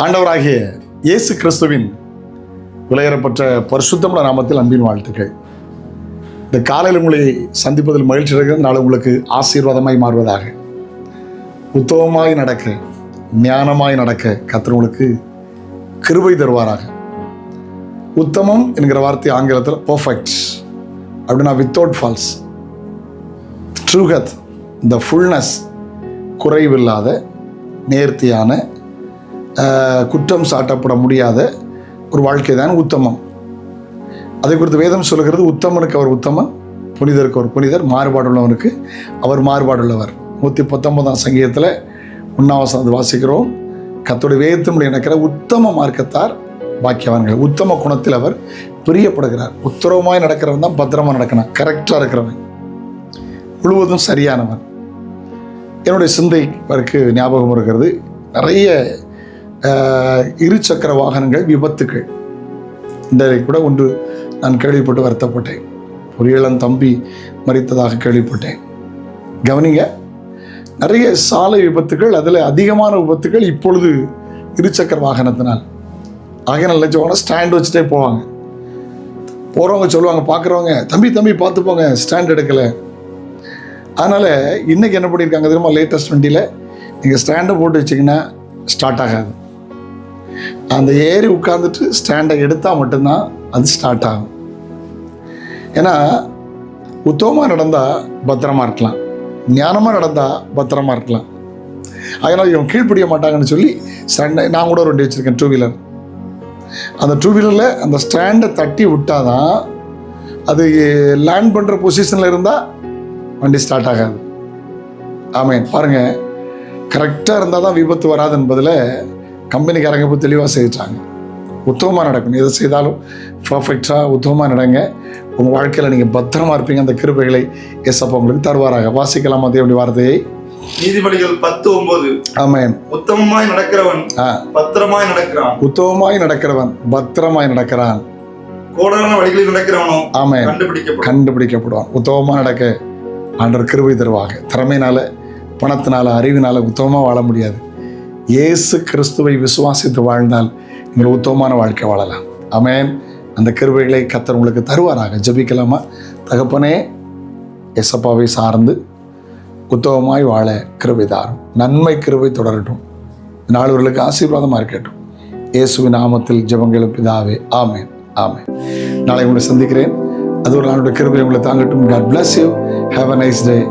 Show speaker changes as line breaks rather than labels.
ஆண்டவராகிய இயேசு கிறிஸ்துவின் விலையேறப்பட்ட பரிசுத்தமுள்ள நாமத்தில் அன்பின் வாழ்த்துக்கள். இந்த காலையில் உங்களை சந்திப்பதில் மகிழ்ச்சி இருக்கிறது. நாளை உங்களுக்கு ஆசீர்வாதமாய் மாறுவதாக. உத்தமமாய் நடக்க, ஞானமாய் நடக்க கர்த்தர் உங்களுக்கு கிருபை தருவாராக. உத்தமம் என்கிற வார்த்தை ஆங்கிலத்தில் பர்ஃபெக்ட் அப்படின்னா வித்தவுட் ஃபால்ஸ், ட்ரூகத், இந்த ஃபுல்னஸ், குறைவில்லாத, நேர்த்தியான, குற்றம் சாட்டப்பட முடியாத ஒரு வாழ்க்கை தான் உத்தமம். அதை குறித்து வேதம் சொல்லுகிறது, உத்தமனுக்கு அவர் உத்தமன், புனிதருக்கு அவர் புனிதர், மாறுபாடுள்ளவனுக்கு அவர் மாறுபாடுள்ளவர். 119 சங்கீதத்தில் 1 வாசிக்கிறோம். கர்த்தருடைய வேதத்தினுடைய நடக்கிற உத்தம மார்க்கத்தார் பாக்கியவான்கள். உத்தம குணத்தில் அவர் பிரியப்படுகிறார். உத்தரவுமாய் நடக்கிறவன் தான் பத்திரமாக நடக்கணும், கரெக்டாக இருக்கிறவன், முழுவதும் சரியானவன். என்னுடைய சிந்தைக்கு ஞாபகம் இருக்கிறது, நிறைய இருசக்கர வாகனங்கள் விபத்துக்கள். இன்றைக்கு கூட ஒன்று நான் கேள்விப்பட்டு வருத்தப்பட்டேன். ஒரு இளம் தம்பி மரித்ததாக கேள்விப்பட்டேன். கவனிங்க, நிறைய சாலை விபத்துகள், அதில் அதிகமான விபத்துகள் இப்பொழுது இருசக்கர வாகனத்தினால். ஆக நல்ல ஸ்டாண்ட் வச்சுட்டே போவாங்க. போகிறவங்க சொல்லுவாங்க, பார்க்குறவங்க, தம்பி பார்த்து போங்க, ஸ்டாண்ட் எடுக்கலை. அதனால் இன்றைக்கி என்ன பண்ணியிருக்காங்க தெரியுமா, லேட்டஸ்ட் வண்டியில் நீங்கள் ஸ்டாண்டை போட்டு வச்சிங்கன்னா ஸ்டார்ட் ஆகாது. அந்த ஏறி உட்கார்ந்துட்டு ஸ்டாண்டை எடுத்தால் மட்டும்தான் அது ஸ்டார்ட் ஆகும். ஏன்னா உத்தமமாக நடந்தால் பத்திரமா இருக்கலாம், ஞானமாக நடந்தால் பத்திரமா இருக்கலாம். அதனால் இவங்க கீழ்ப்படிய மாட்டாங்கன்னு சொல்லி ஸ்டாண்டை, நான் கூட ஒரு வண்டி வச்சுருக்கேன், 2 வீலர். அந்த 2 வீலரில் அந்த ஸ்டாண்டை தட்டி விட்டால் தான் அது லேண்ட் பண்ணுற பொசிஷனில் இருந்தால் வண்டி ஸ்டார்ட் ஆகாது. ஆமேன். பாருங்கள், கரெக்டாக இருந்தால் தான் விபத்து வராது என்பதில் கம்பெனிக்காரங்க இப்போ தெளிவாக செய்யிட்டாங்க. உத்தமமாக நடக்கணும், எதை செய்தாலும் பர்ஃபெக்டாக உத்தமமாக நடங்க. உங்கள் வாழ்க்கையில் நீங்கள் பத்திரமா இருப்பீங்க. அந்த கிருபைகளை இயேசப்பா உங்களுக்கு தருவாராக. வாசிக்கலாமா தேவனுடைய வார்த்தையை?
நீதிபதிகள் 10:9.
ஆமென்.
உத்தமமாய் நடக்கிறவன் பத்திரமாய் நடக்கிறான்.
உத்தமமாய் நடக்கிறவன் பத்திரமாய் நடக்கிறான்.
கோடான வழிகளில் நடக்கிறவனோ
ஆமென்
கண்டுபிடிக்கப்படுவான்.
உத்தமமாக நடக்க ஆண்டவர் கிருபை தருவாங்க. திறமையினால, பணத்தினால, அறிவினால உத்தமமாக வாழ முடியாது. இயேசு கிறிஸ்துவை விசுவாசித்து வாழ்ந்தால் நீங்கள் உத்தமமான வாழ்க்கை வாழலாம். ஆமென். அந்த கிருபைகளை கர்த்தர் உங்களுக்கு தருவாராக. ஜெபிக்கலாமா? தகப்பனே, இயேசப்பாவை சார்ந்து உத்தமமாய் வாழ கிருபை தாரும். நன்மை கிருபை தொடரட்டும். நாளவர்களுக்கு ஆசீர்வாதமாக இருக்கட்டும். இயேசுவின் நாமத்தில் ஜெபங்களும் பிதாவே. ஆமென். ஆமென். நாளை உங்களை சந்திக்கிறேன். அது ஒரு நாளுடைய கிருபை உங்களை தாங்கட்டும். God bless you. Have a nice day.